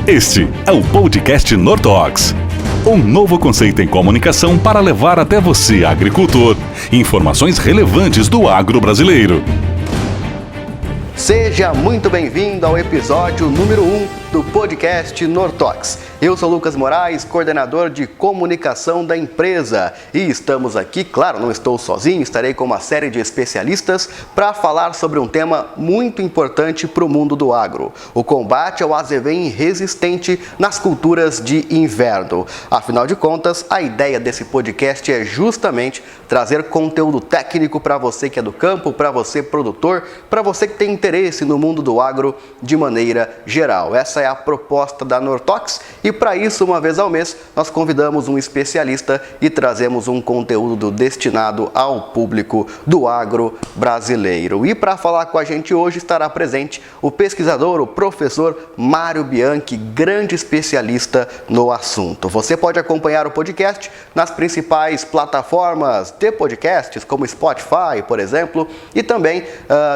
Este é o podcast Nortox, um novo conceito em comunicação para levar até você, agricultor, informações relevantes do agro brasileiro. Seja muito bem-vindo ao episódio número 1 do podcast Nortox. Eu sou Lucas Moraes, coordenador de comunicação da empresa, e estamos aqui, claro, não estou sozinho, estarei com uma série de especialistas para falar sobre um tema muito importante para o mundo do agro: o combate ao azevém resistente nas culturas de inverno. Afinal de contas, a ideia desse podcast é justamente trazer conteúdo técnico para você que é do campo, para você produtor, para você que tem interesse no mundo do agro de maneira geral. Essa é a proposta da Nortox, e para isso, uma vez ao mês, nós convidamos um especialista e trazemos um conteúdo destinado ao público do agro brasileiro. E para falar com a gente hoje estará presente o pesquisador, o professor Mário Bianchi, grande especialista no assunto. Você pode acompanhar o podcast nas principais plataformas de podcasts, como Spotify, por exemplo, e também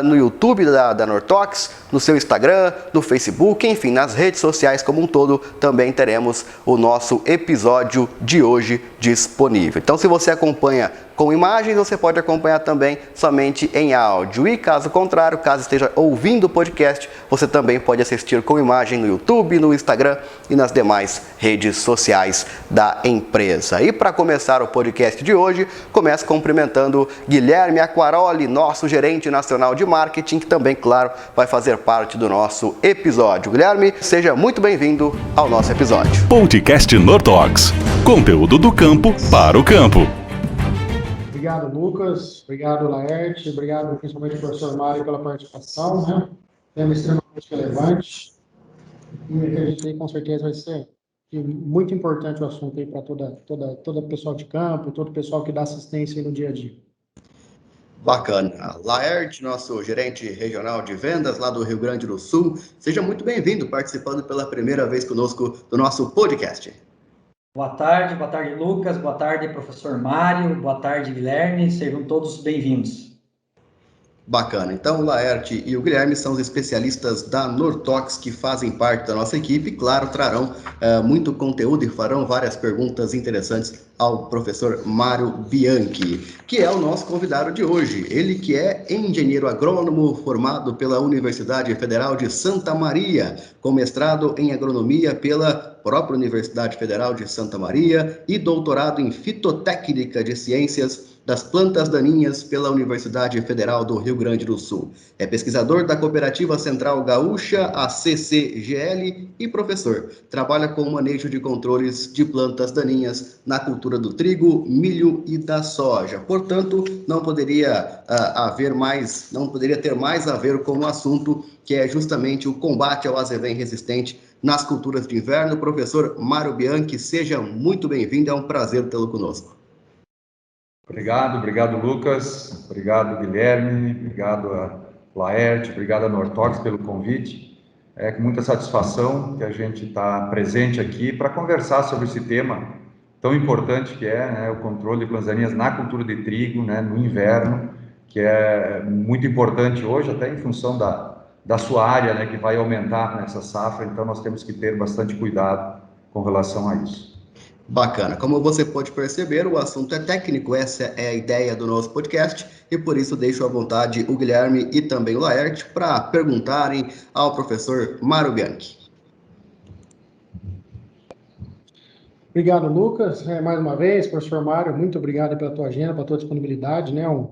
no YouTube da Nortox, no seu Instagram, no Facebook, enfim, nas redes sociais como um todo, também teremos o nosso episódio de hoje disponível. Então, se você acompanha com imagens, você pode acompanhar também somente em áudio. E caso contrário, caso esteja ouvindo o podcast, você também pode assistir com imagem no YouTube, no Instagram e nas demais redes sociais da empresa. E para começar o podcast de hoje, começo cumprimentando Guilherme Aquaroli, nosso gerente nacional de marketing, que também, claro, vai fazer parte do nosso episódio. Guilherme, seja muito bem-vindo ao nosso episódio. Podcast Nortox, conteúdo do campo para o campo. Obrigado, Lucas. Obrigado, Laerte. Obrigado, principalmente, ao professor Mário, pela participação, né? Tema extremamente relevante. E acredito que, com certeza, vai ser muito importante o assunto aí para todo o pessoal de campo, todo o pessoal que dá assistência aí no dia a dia. Bacana. Laerte, nosso gerente regional de vendas lá do Rio Grande do Sul, seja muito bem-vindo, participando pela primeira vez conosco do nosso podcast. Boa tarde, Lucas, boa tarde, professor Mário, boa tarde, Guilherme, sejam todos bem-vindos. Bacana. Então, o Laerte e o Guilherme são os especialistas da Nortox que fazem parte da nossa equipe e, claro, trarão muito conteúdo e farão várias perguntas interessantes ao professor Mário Bianchi, que é o nosso convidado de hoje. Ele que é engenheiro agrônomo formado pela Universidade Federal de Santa Maria, com mestrado em agronomia pela própria Universidade Federal de Santa Maria e doutorado em fitotécnica de ciências das plantas daninhas pela Universidade Federal do Rio Grande do Sul. É pesquisador da Cooperativa Central Gaúcha, a CCGL, e professor. Trabalha com o manejo de controles de plantas daninhas na cultura do trigo, milho e da soja. Portanto, não poderia ter mais a ver com o assunto, que é justamente o combate ao azevém resistente nas culturas de inverno. Professor Mário Bianchi, seja muito bem-vindo, é um prazer tê-lo conosco. Obrigado Lucas, obrigado Guilherme, obrigado a Laerte, obrigado a Nortox pelo convite. É com muita satisfação que a gente está presente aqui para conversar sobre esse tema tão importante que é, né, o controle de plantas daninhas na cultura de trigo, né, no inverno, que é muito importante hoje, até em função da sua área, né, que vai aumentar nessa safra, então nós temos que ter bastante cuidado com relação a isso. Bacana. Como você pode perceber, o assunto é técnico, essa é a ideia do nosso podcast, e por isso deixo à vontade o Guilherme e também o Laerte para perguntarem ao professor Mário Bianchi. Obrigado, Lucas. Mais uma vez, professor Mário, muito obrigado pela tua agenda, pela tua disponibilidade, né? Um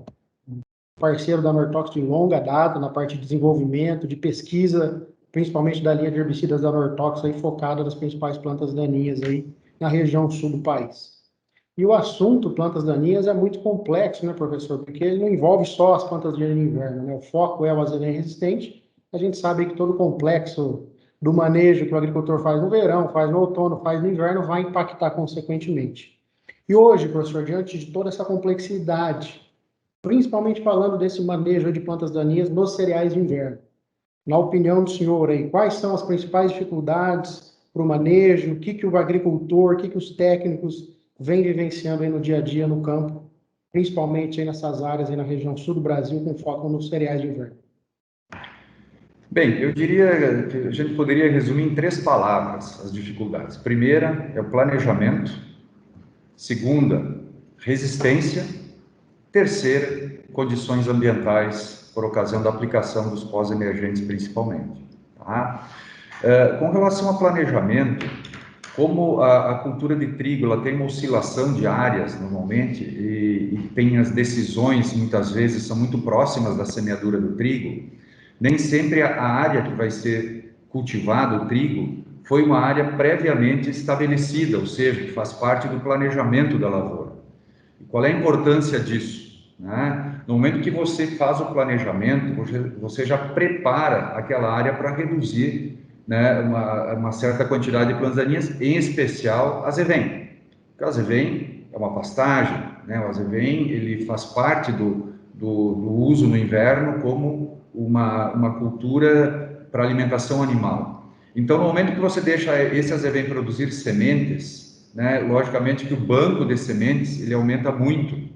parceiro da Nortox de longa data na parte de desenvolvimento, de pesquisa, principalmente da linha de herbicidas da Nortox, aí focada nas principais plantas daninhas aí na região sul do país. E o assunto plantas daninhas é muito complexo, né, professor? Porque ele não envolve só as plantas daninhas de inverno, né? O foco é o azevém resistente. A gente sabe que todo o complexo do manejo que o agricultor faz no verão, faz no outono, faz no inverno, vai impactar consequentemente. E hoje, professor, diante de toda essa complexidade, principalmente falando desse manejo de plantas daninhas nos cereais de inverno, na opinião do senhor, aí, quais são as principais dificuldades para o manejo, o que o agricultor, o que os técnicos vêm vivenciando aí no dia a dia no campo, principalmente aí nessas áreas aí na região sul do Brasil, com foco nos cereais de inverno? Bem, eu diria que a gente poderia resumir em 3 palavras as dificuldades. Primeira é o planejamento, segunda, resistência, terceira, condições ambientais por ocasião da aplicação dos pós-emergentes principalmente. Tá? Com relação ao planejamento, como a cultura de trigo ela tem uma oscilação de áreas normalmente e tem as decisões muitas vezes são muito próximas da semeadura do trigo, nem sempre a área que vai ser cultivado o trigo foi uma área previamente estabelecida, ou seja, que faz parte do planejamento da lavoura. E qual é a importância disso? Né? No momento que você faz o planejamento, você já prepara aquela área para reduzir, né, uma certa quantidade de plantas daninhas, em especial a azevém. Porque a azevém é uma pastagem, né? O azevém ele faz parte do uso no inverno como uma cultura para alimentação animal. Então, no momento que você deixa esse azevém produzir sementes, né, logicamente que o banco de sementes ele aumenta muito.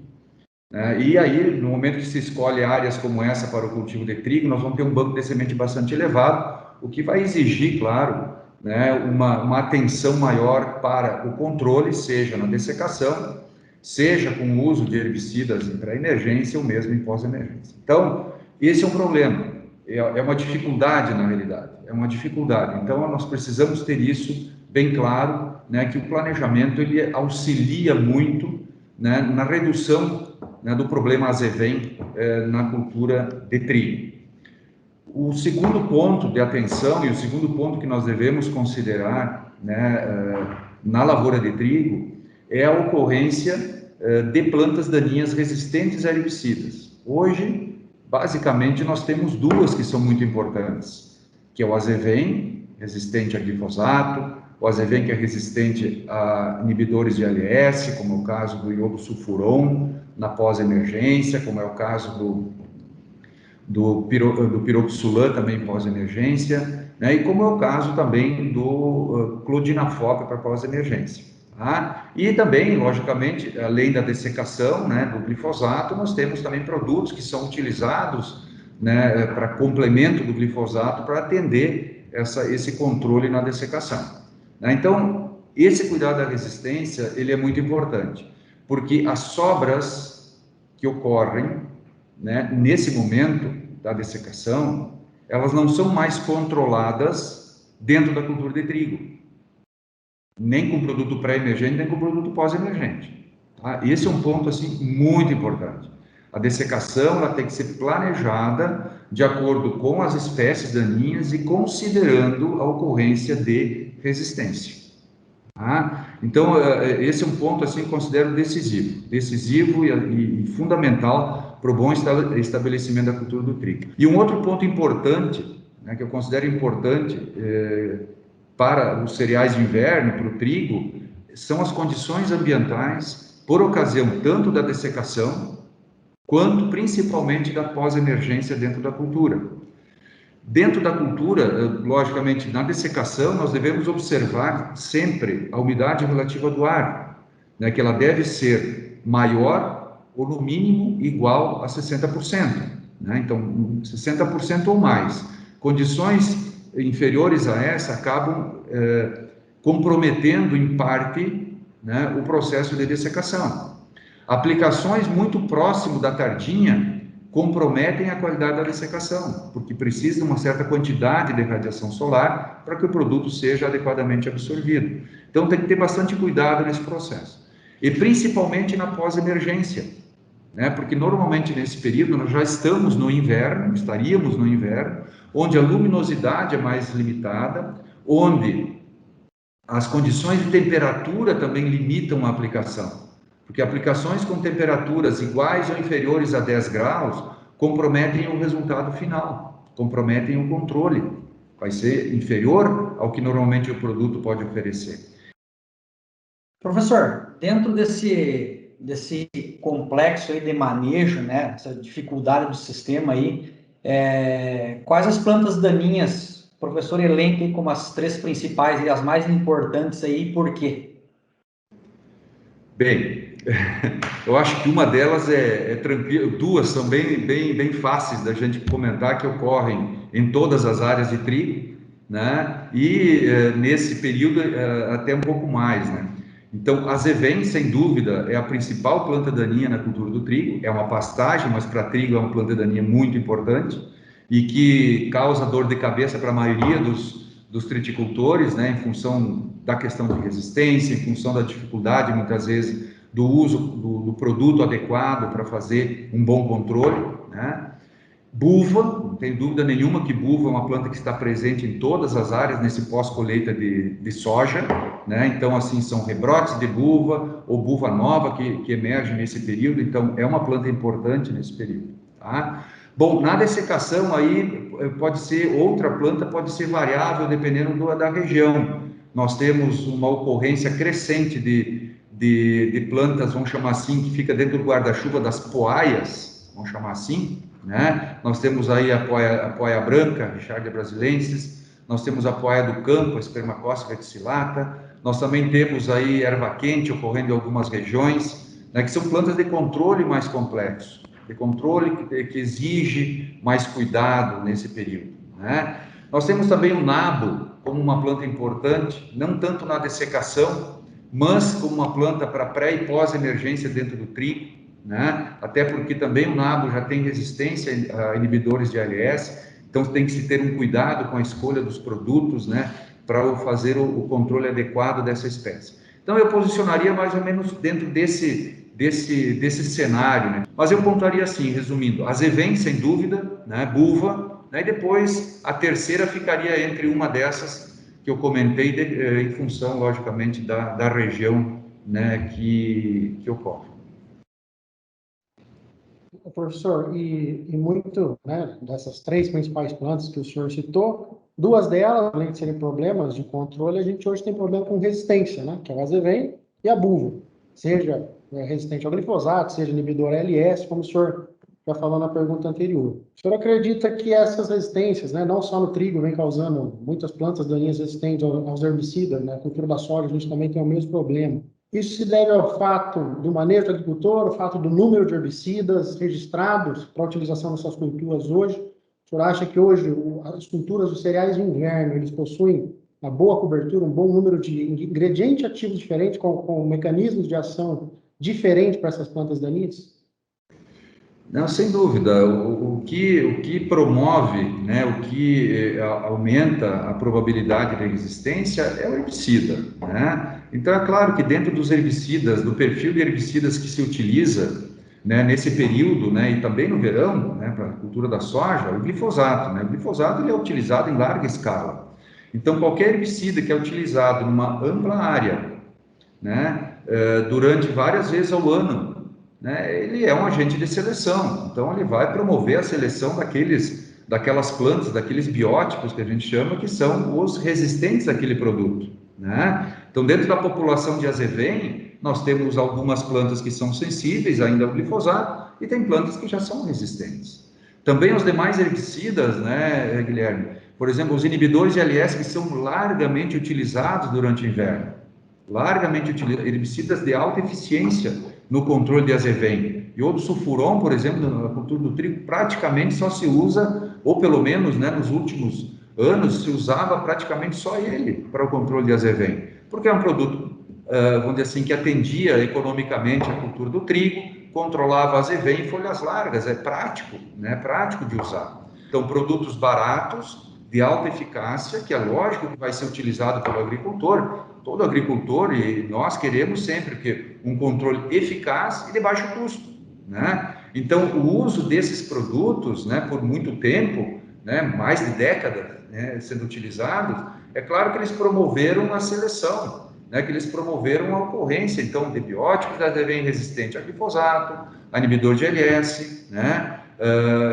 E aí, no momento que se escolhe áreas como essa para o cultivo de trigo, nós vamos ter um banco de semente bastante elevado, o que vai exigir, claro, né, uma atenção maior para o controle, seja na dessecação, seja com o uso de herbicidas em pré-emergência ou mesmo em pós-emergência. Então, esse é um problema, é uma dificuldade na realidade, é uma dificuldade. Então, nós precisamos ter isso bem claro, né, que o planejamento ele auxilia muito, né, na redução, né, do problema azevém na cultura de trigo. O segundo ponto de atenção e o segundo ponto que nós devemos considerar, né, na lavoura de trigo é a ocorrência de plantas daninhas resistentes a herbicidas. Hoje, basicamente, nós temos duas que são muito importantes, que é o azevém, resistente a glifosato, o azevém que é resistente a inibidores de ALS, como é o caso do iodosulfuron na pós-emergência, como é o caso do piroxulan também pós-emergência, né? E como é o caso também do clodinafop para pós-emergência. Tá? E também, logicamente, além da dessecação, né, do glifosato, nós temos também produtos que são utilizados, né, para complemento do glifosato para atender esse controle na dessecação. Né? Então, esse cuidado da resistência ele é muito importante, porque as sobras que ocorrem, né, nesse momento da dessecação, elas não são mais controladas dentro da cultura de trigo, nem com produto pré-emergente, nem com produto pós-emergente. Tá? Esse é um ponto assim, muito importante. A dessecação ela tem que ser planejada de acordo com as espécies daninhas e considerando a ocorrência de resistência. Tá? Então, esse é um ponto assim, que eu considero decisivo e fundamental para o bom estabelecimento da cultura do trigo. E um outro ponto importante, né, que eu considero importante para os cereais de inverno, para o trigo, são as condições ambientais por ocasião tanto da dessecação, quanto principalmente da pós-emergência dentro da cultura. Dentro da cultura, logicamente, na dessecação, nós devemos observar sempre a umidade relativa do ar, né, que ela deve ser maior ou, no mínimo, igual a 60%. Né? Então, 60% ou mais. Condições inferiores a essa acabam comprometendo, em parte, né, o processo de dessecação. Aplicações muito próximo da tardinha comprometem a qualidade da dessecação, porque precisa de uma certa quantidade de radiação solar para que o produto seja adequadamente absorvido. Então tem que ter bastante cuidado nesse processo. E principalmente na pós-emergência, né? Porque normalmente nesse período nós já estamos no inverno, estaríamos no inverno, onde a luminosidade é mais limitada, onde as condições de temperatura também limitam a aplicação. Porque aplicações com temperaturas iguais ou inferiores a 10 graus comprometem o resultado final, comprometem o controle. Vai ser inferior ao que normalmente o produto pode oferecer. Professor, dentro desse complexo aí de manejo, né, essa dificuldade do sistema aí, quais as plantas daninhas, o professor elenca aí como as 3 principais e as mais importantes aí, e por quê? Bem, Eu acho que uma delas é tranquila, duas são bem fáceis da gente comentar, que ocorrem em todas as áreas de trigo, né? E nesse período até um pouco mais, né? Então, a zevém, sem dúvida, é a principal planta daninha na cultura do trigo. É uma pastagem, mas para trigo é uma planta daninha muito importante e que causa dor de cabeça para a maioria dos triticultores, né? Em função da questão de resistência, em função da dificuldade, muitas vezes, do uso do produto adequado para fazer um bom controle, né? Buva, não tem dúvida nenhuma que buva é uma planta que está presente em todas as áreas nesse pós-colheita de soja, né? Então, assim, são rebrotes de buva ou buva nova que emerge nesse período, então é uma planta importante nesse período, tá? Bom, na dessecação aí pode ser outra planta, pode ser variável dependendo da região. Nós temos uma ocorrência crescente de plantas, vamos chamar assim, que fica dentro do guarda-chuva das poaias, vamos chamar assim, né? Nós temos aí a poia branca, Richardia brasilensis, nós temos a poia do campo, a Spermacossia verticillata, nós também temos aí erva quente ocorrendo em algumas regiões, né, que são plantas de controle mais complexo, de controle que exige mais cuidado nesse período, né? Nós temos também o nabo como uma planta importante, não tanto na dessecação, mas como uma planta para pré e pós-emergência dentro do trigo, né? Até porque também o nabo já tem resistência a inibidores de ALS, então tem que se ter um cuidado com a escolha dos produtos, né? Para fazer o controle adequado dessa espécie. Então eu posicionaria mais ou menos dentro desse cenário, né? Mas eu pontuaria assim, resumindo, a zevém, sem dúvida, né? Buva, né? E depois a terceira ficaria entre uma dessas que eu comentei, em função, logicamente, da região, né, que ocorre. Professor, e muito, né, dessas três principais plantas que o senhor citou, duas delas, além de serem problemas de controle, a gente hoje tem problema com resistência, né, que é o azevém e a buva, seja resistente ao glifosato, seja inibidor ALS, como o senhor já falou na pergunta anterior. O senhor acredita que essas resistências, né, não só no trigo, vem causando muitas plantas daninhas resistentes aos herbicidas, né, a cultura da soja, a gente também tem o mesmo problema. Isso se deve ao fato do manejo do agricultor, ao fato do número de herbicidas registrados para utilização nessas culturas hoje. O senhor acha que hoje as culturas dos cereais de inverno, eles possuem uma boa cobertura, um bom número de ingredientes ativos diferentes, com mecanismos de ação diferentes para essas plantas daninhas? Não, sem dúvida. O que promove, né, o que aumenta a probabilidade de resistência é o herbicida, né? Então, é claro que dentro dos herbicidas, do perfil de herbicidas que se utiliza, né, nesse período, né, e também no verão, né, para a cultura da soja, o glifosato, né? O glifosato ele é utilizado em larga escala. Então, qualquer herbicida que é utilizado numa ampla área, né, durante várias vezes ao ano, né, ele é um agente de seleção, então ele vai promover a seleção daquelas plantas, daqueles biótipos que a gente chama, que são os resistentes àquele produto, né? Então, dentro da população de azevém, nós temos algumas plantas que são sensíveis ainda ao glifosato e tem plantas que já são resistentes. Também os demais herbicidas, né, Guilherme? Por exemplo, os inibidores de ALS que são largamente utilizados durante o inverno, largamente utilizados, herbicidas de alta eficiência no controle de azevém. E o sulfuron, por exemplo, na cultura do trigo, praticamente só se usa, ou pelo menos, né, nos últimos anos, se usava praticamente só ele para o controle de azevém, porque é um produto, vamos dizer assim, que atendia economicamente a cultura do trigo, controlava azevém em folhas largas, é prático, né, prático de usar. Então, produtos baratos, de alta eficácia, que é lógico que vai ser utilizado pelo agricultor, todo agricultor, e nós queremos sempre que um controle eficaz e de baixo custo, né? Então, o uso desses produtos, né, por muito tempo, né, mais de décadas, né, sendo utilizados, é claro que eles promoveram a seleção, né, que eles promoveram a ocorrência, então, de bióticos da azevém resistente a glifosato, a inibidor de ALS, né?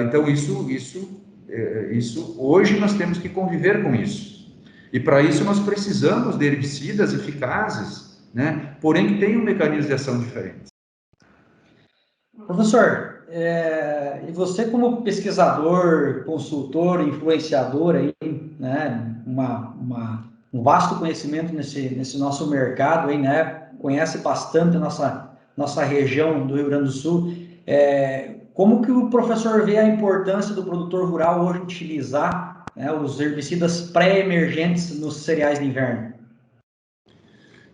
Então, isso hoje nós temos que conviver com isso. E para isso nós precisamos de herbicidas eficazes, né? Porém que tenham mecanismos de ação diferentes. Professor, e você como pesquisador, consultor, influenciador, aí, né? Um vasto conhecimento nesse nosso mercado, aí, né? Conhece bastante a nossa nossa região do Rio Grande do Sul. Como que o professor vê a importância do produtor rural hoje utilizar, né, os herbicidas pré-emergentes nos cereais de inverno?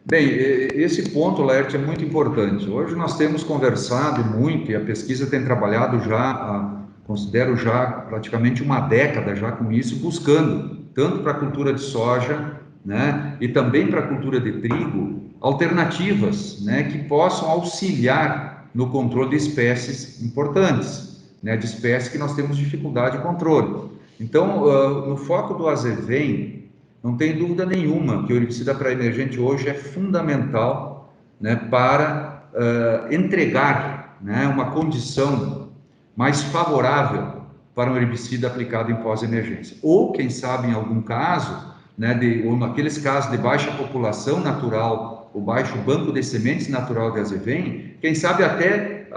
Bem, esse ponto, Laerte, é muito importante. Hoje nós temos conversado muito e a pesquisa tem trabalhado já, considero já praticamente uma década já com isso, buscando, tanto para a cultura de soja, né, e também para a cultura de trigo, alternativas, né, que possam auxiliar no controle de espécies importantes, né, de espécies que nós temos dificuldade de controle. Então, no foco do azevém, não tem dúvida nenhuma que o herbicida pré-emergente hoje é fundamental, né, para entregar, né, uma condição mais favorável para um herbicida aplicado em pós-emergência. Ou, quem sabe, em algum caso, né, ou naqueles casos de baixa população natural, o baixo banco de sementes natural de azevém, quem sabe até,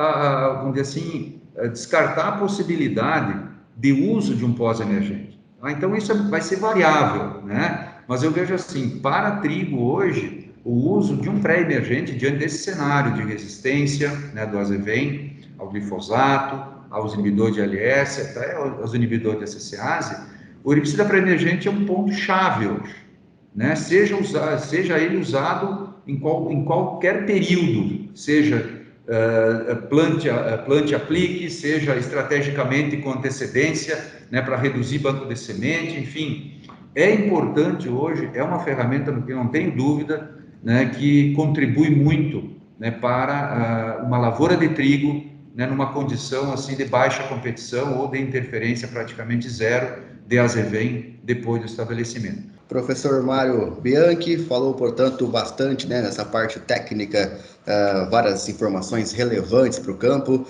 vamos dizer assim, descartar a possibilidade de uso de um pós-emergente. Então, isso vai ser variável, né? Mas eu vejo assim, para trigo hoje, o uso de um pré-emergente diante desse cenário de resistência, né, do azevém, ao glifosato, aos inibidores de ALS, até aos inibidores de ACCase, o herbicida pré-emergente é um ponto-chave hoje, né? Seja ele usado em qualquer período, seja plante aplique, seja estrategicamente com antecedência, né, para reduzir banco de semente, enfim, é importante hoje, é uma ferramenta que não tenho dúvida, né, que contribui muito, né, para uma lavoura de trigo, né, numa condição assim de baixa competição ou de interferência praticamente zero de azevém depois do estabelecimento. Professor Mário Bianchi falou, portanto, bastante, né, nessa parte técnica, várias informações relevantes para o campo.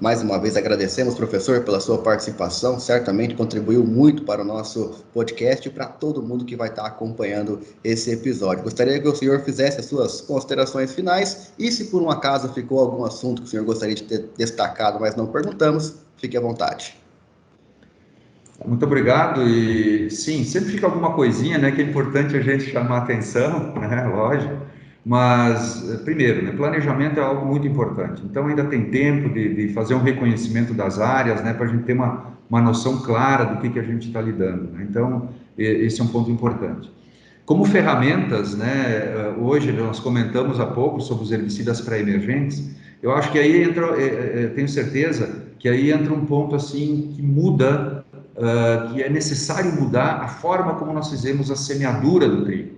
Mais uma vez agradecemos, professor, pela sua participação, certamente contribuiu muito para o nosso podcast e para todo mundo que vai estar acompanhando esse episódio. Gostaria que o senhor fizesse as suas considerações finais e, se por um acaso ficou algum assunto que o senhor gostaria de ter destacado, mas não perguntamos, fique à vontade. Muito obrigado, e sim, sempre fica alguma coisinha, né, que é importante a gente chamar a atenção, né, lógico, mas, primeiro, né, planejamento é algo muito importante, então ainda tem tempo de fazer um reconhecimento das áreas, né, para a gente ter uma noção clara do que a gente está lidando, né? Então, esse é um ponto importante. Como ferramentas, né, hoje nós comentamos há pouco sobre os herbicidas pré-emergentes, eu acho que aí entra, tenho certeza que aí entra um ponto assim que muda, que é necessário mudar a forma como nós fizemos a semeadura do trigo.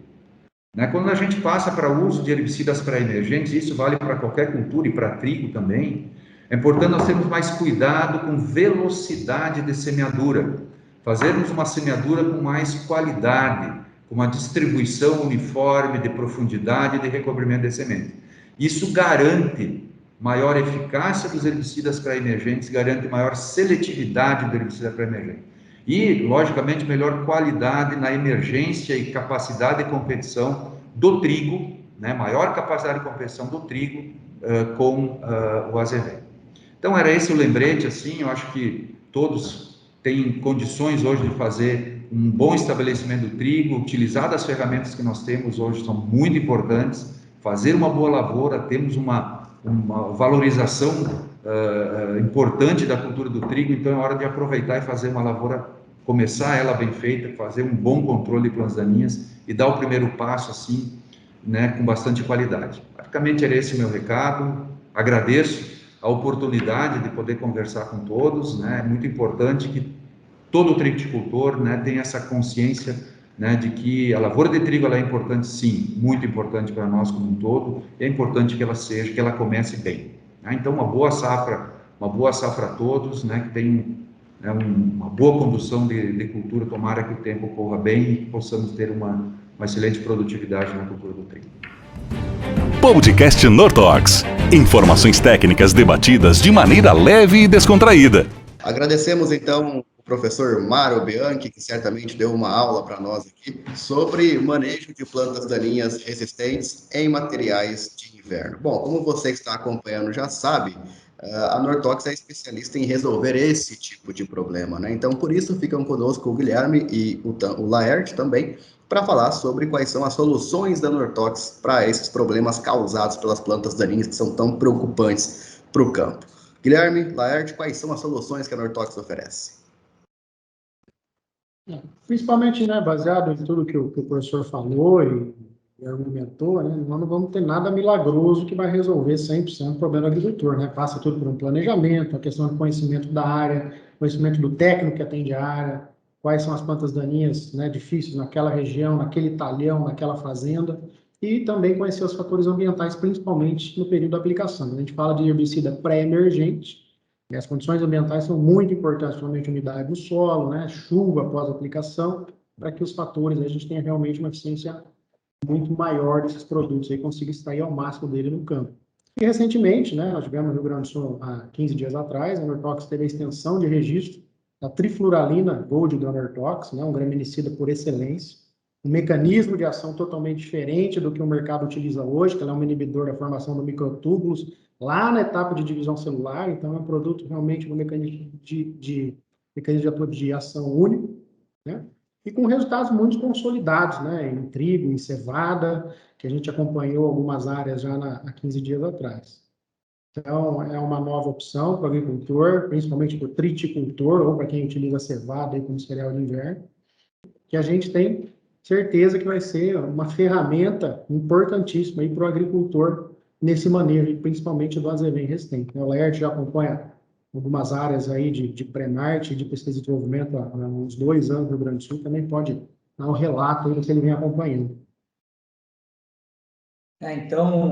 Né? Quando a gente passa para o uso de herbicidas pré-emergentes, isso vale para qualquer cultura e para trigo também, é importante nós termos mais cuidado com velocidade de semeadura, fazermos uma semeadura com mais qualidade, com uma distribuição uniforme de profundidade e de recobrimento de semente. Isso garante maior eficácia dos herbicidas pré-emergentes, garante maior seletividade do herbicida pré-emergente. E, logicamente, melhor qualidade na emergência e capacidade de competição do trigo, né? Maior capacidade de competição do trigo com o azevém. Então, era esse o lembrete, assim, eu acho que todos têm condições hoje de fazer um bom estabelecimento do trigo, utilizar as ferramentas que nós temos hoje são muito importantes, fazer uma boa lavoura, temos uma valorização importante da cultura do trigo, então é hora de aproveitar e fazer uma lavoura, começar ela bem feita, fazer um bom controle de plantas daninhas e dar o primeiro passo assim, né, com bastante qualidade. Praticamente era esse o meu recado, agradeço a oportunidade de poder conversar com todos, né, é muito importante que todo triticultor, né, tenha essa consciência, né, de que a lavoura de trigo ela é importante, sim, muito importante para nós como um todo, e é importante que ela comece bem. Né? Então, uma boa safra a todos, né, que tenham, né, uma boa condução de cultura, tomara que o tempo corra bem e que possamos ter uma excelente produtividade na cultura do trigo. Podcast Nortox. Informações técnicas debatidas de maneira leve e descontraída. Agradecemos, então, o professor Mário Bianchi, que certamente deu uma aula para nós aqui sobre manejo de plantas daninhas resistentes em materiais de inverno. Bom, como você que está acompanhando já sabe, A Nortox é especialista em resolver esse tipo de problema, né? Então, por isso, ficam conosco o Guilherme e o Laerte também, para falar sobre quais são as soluções da Nortox para esses problemas causados pelas plantas daninhas que são tão preocupantes para o campo. Guilherme, Laerte, quais são as soluções que a Nortox oferece? Principalmente, né, baseado em tudo que o professor falou e argumentou, né, nós não vamos ter nada milagroso que vai resolver 100% o problema do agricultor, né? Passa tudo por um planejamento, a questão do conhecimento da área, conhecimento do técnico que atende a área, quais são as plantas daninhas, né, difíceis naquela região, naquele talhão, naquela fazenda, e também conhecer os fatores ambientais, principalmente no período da aplicação. A gente fala de herbicida pré-emergente, e as condições ambientais são muito importantes, principalmente umidade do solo, né, chuva após a aplicação, para que os fatores, a gente tenha realmente uma eficiência muito maior desses produtos e consiga extrair ao máximo dele no campo. E recentemente, né, nós tivemos no Rio Grande do Sul, há 15 dias atrás, a Nortox teve a extensão de registro da trifluralina Gold da Nortox, né, um graminicida por excelência, um mecanismo de ação totalmente diferente do que o mercado utiliza hoje, que ela é um inibidor da formação de microtúbulos, lá na etapa de divisão celular, então é um produto realmente um mecanismo de ação único, né? E com resultados muito consolidados, né? Em trigo, em cevada, que a gente acompanhou algumas áreas já há 15 dias atrás. Então, é uma nova opção para o agricultor, principalmente para o triticultor, ou para quem utiliza cevada aí como cereal de inverno, que a gente tem certeza que vai ser uma ferramenta importantíssima para o agricultor nesse manejo, principalmente do azevém resistente. O Laerte já acompanha algumas áreas aí de pré-marte, de pesquisa e desenvolvimento há uns 2 anos no Rio Grande do Sul, também pode dar um relato do que ele vem acompanhando. Então,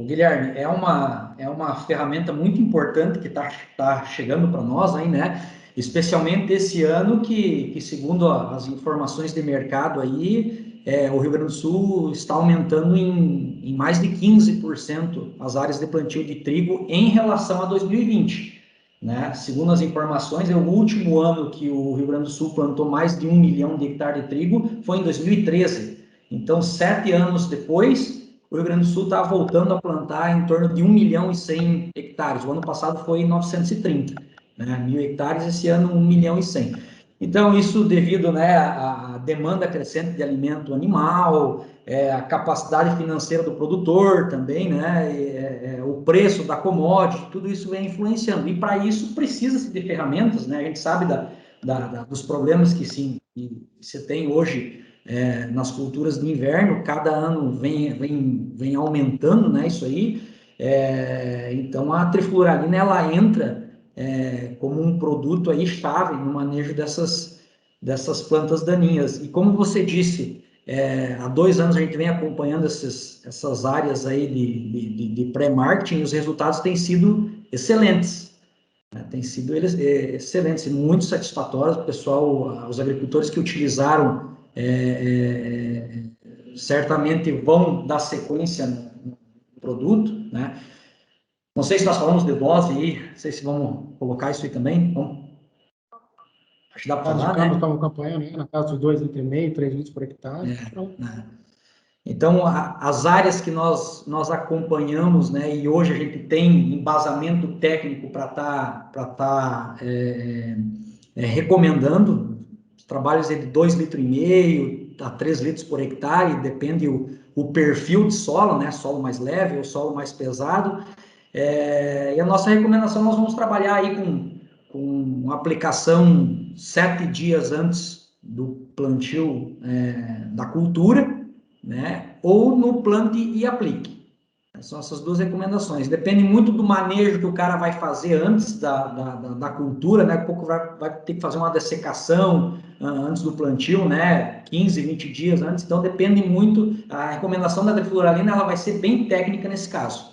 o Guilherme, é uma ferramenta muito importante que tá chegando para nós aí, né? Especialmente esse ano que segundo as informações de mercado aí, o Rio Grande do Sul está aumentando em mais de 15% as áreas de plantio de trigo em relação a 2020, né? Segundo as informações, o último ano que o Rio Grande do Sul plantou mais de 1 milhão de hectares de trigo foi em 2013. Então, 7 anos depois, o Rio Grande do Sul está voltando a plantar em torno de 1 milhão e 100 hectares. O ano passado foi 930, né? 1.000 hectares, esse ano 1 milhão e 100. Então, isso devido, né, à demanda crescente de alimento animal, a capacidade financeira do produtor também, né, o preço da commodity, tudo isso vem influenciando. E para isso precisa-se de ferramentas, né? A gente sabe dos problemas que se tem hoje nas culturas de inverno, cada ano vem aumentando, né, isso aí. Então, a trifluralina, ela entra como um produto aí chave no manejo dessas plantas daninhas. E como você disse, há 2 anos a gente vem acompanhando essas áreas aí de pré-marketing e os resultados têm sido excelentes. Tem sido excelentes e muito satisfatórios. O pessoal, os agricultores que utilizaram, certamente vão dar sequência no produto, né? Não sei se nós falamos de dose aí, não sei se vamos colocar isso aí também. Acho que dá para Dados de falar, câmbio né? estamos acompanhando, né, na casa dos 2,5 litros, 3 litros por hectare. Então, Né? Então, as áreas que nós acompanhamos, né, e hoje a gente tem embasamento técnico para tá recomendando trabalhos de 2,5 litros a 3 litros por hectare, depende o perfil de solo, né, solo mais leve ou solo mais pesado. E a nossa recomendação, nós vamos trabalhar aí com aplicação 7 dias antes do plantio da cultura, né? Ou no plante e aplique. São essas 2 recomendações. Depende muito do manejo que o cara vai fazer antes da cultura, né? Pouco vai ter que fazer uma dessecação antes do plantio, né? 15, 20 dias antes. Então, depende muito. A recomendação da trifluralina, ela vai ser bem técnica nesse caso.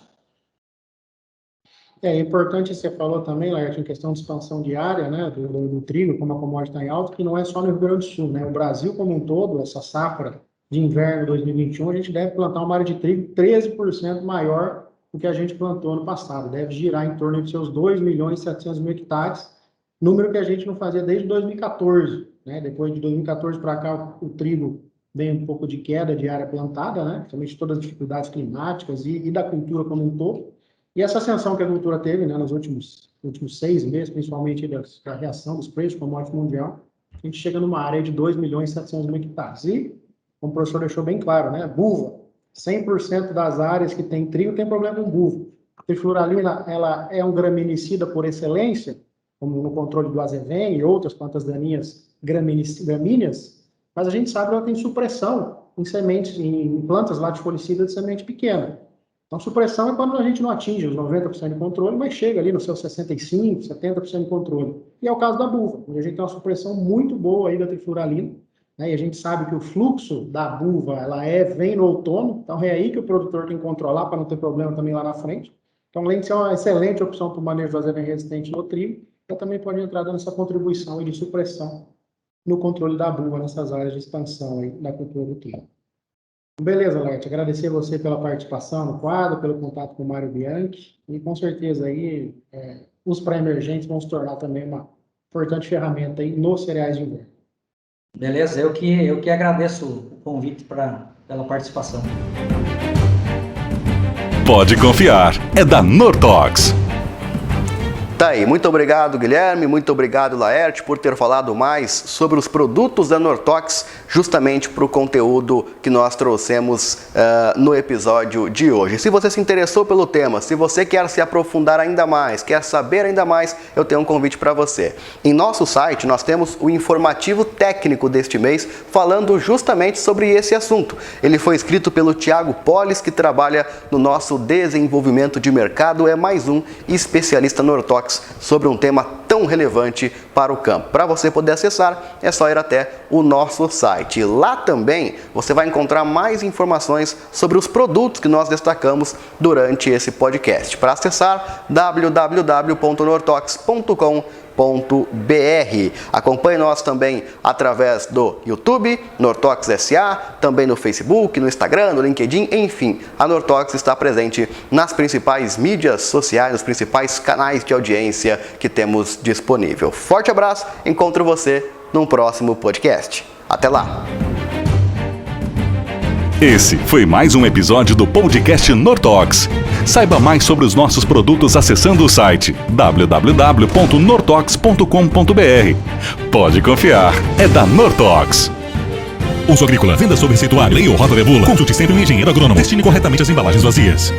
é importante, você falou também, Laerte, em questão de expansão de área, né, do trigo, como a commodity está em alta, que não é só no Rio Grande do Sul, né? O Brasil como um todo, essa safra de inverno 2021, a gente deve plantar uma área de trigo 13% maior do que a gente plantou no passado. Deve girar em torno de seus 2 milhões e 700 mil hectares, número que a gente não fazia desde 2014, né? Depois de 2014 para cá, o trigo vem um pouco de queda de área plantada, né? Principalmente todas as dificuldades climáticas e da cultura como um todo. E essa ascensão que a agricultura teve, né, nos últimos 6 meses, principalmente da reação dos preços do commodity mundial, a gente chega numa área de 2.700.000 hectares. E, como o professor deixou bem claro, né, buva, 100% das áreas que tem trigo tem problema com buva. A trifluralina, ela é um graminicida por excelência, como no controle do azevém e outras plantas daninhas gramíneas, mas a gente sabe que ela tem supressão em sementes, em plantas latifolicistas de semente pequena. Então, supressão é quando a gente não atinge os 90% de controle, mas chega ali no seu 65%, 70% de controle. E é o caso da buva, onde a gente tem uma supressão muito boa aí da trifluralina, né? E a gente sabe que o fluxo da buva, vem no outono, então é aí que o produtor tem que controlar para não ter problema também lá na frente. Então, além de ser uma excelente opção para o manejo do azevém resistente no trigo, ela também pode entrar dando essa contribuição aí de supressão no controle da buva nessas áreas de expansão aí da cultura do trigo. Beleza, Laerte, agradecer a você pela participação no quadro, pelo contato com o Mário Bianchi, e com certeza aí os pré-emergentes vão se tornar também uma importante ferramenta aí nos cereais de inverno. Beleza, eu que agradeço o convite pela participação. Pode confiar, é da Nortox. Tá aí, muito obrigado, Guilherme, muito obrigado, Laerte, por ter falado mais sobre os produtos da Nortox, justamente para o conteúdo que nós trouxemos no episódio de hoje. Se você se interessou pelo tema, se você quer se aprofundar ainda mais, quer saber ainda mais, eu tenho um convite para você. Em nosso site, nós temos o informativo técnico deste mês, falando justamente sobre esse assunto. Ele foi escrito pelo Thiago Polis, que trabalha no nosso desenvolvimento de mercado, é mais um especialista Nortox sobre um tema tão relevante para o campo. Para você poder acessar, é só ir até o nosso site. Lá também você vai encontrar mais informações sobre os produtos que nós destacamos durante esse podcast. Para acessar, www.nortox.com.br. Acompanhe nós também através do YouTube, Nortox SA, também no Facebook, no Instagram, no LinkedIn, enfim, a Nortox está presente nas principais mídias sociais, nos principais canais de audiência que temos disponível. Forte abraço, encontro você num próximo podcast. Até lá! Esse foi mais um episódio do podcast Nortox. Saiba mais sobre os nossos produtos acessando o site www.nortox.com.br. Pode confiar, é da Nortox. Uso agrícola, venda sob receituário, lei ou rota de bula. Consulte sempre um engenheiro agrônomo. Destine corretamente as embalagens vazias.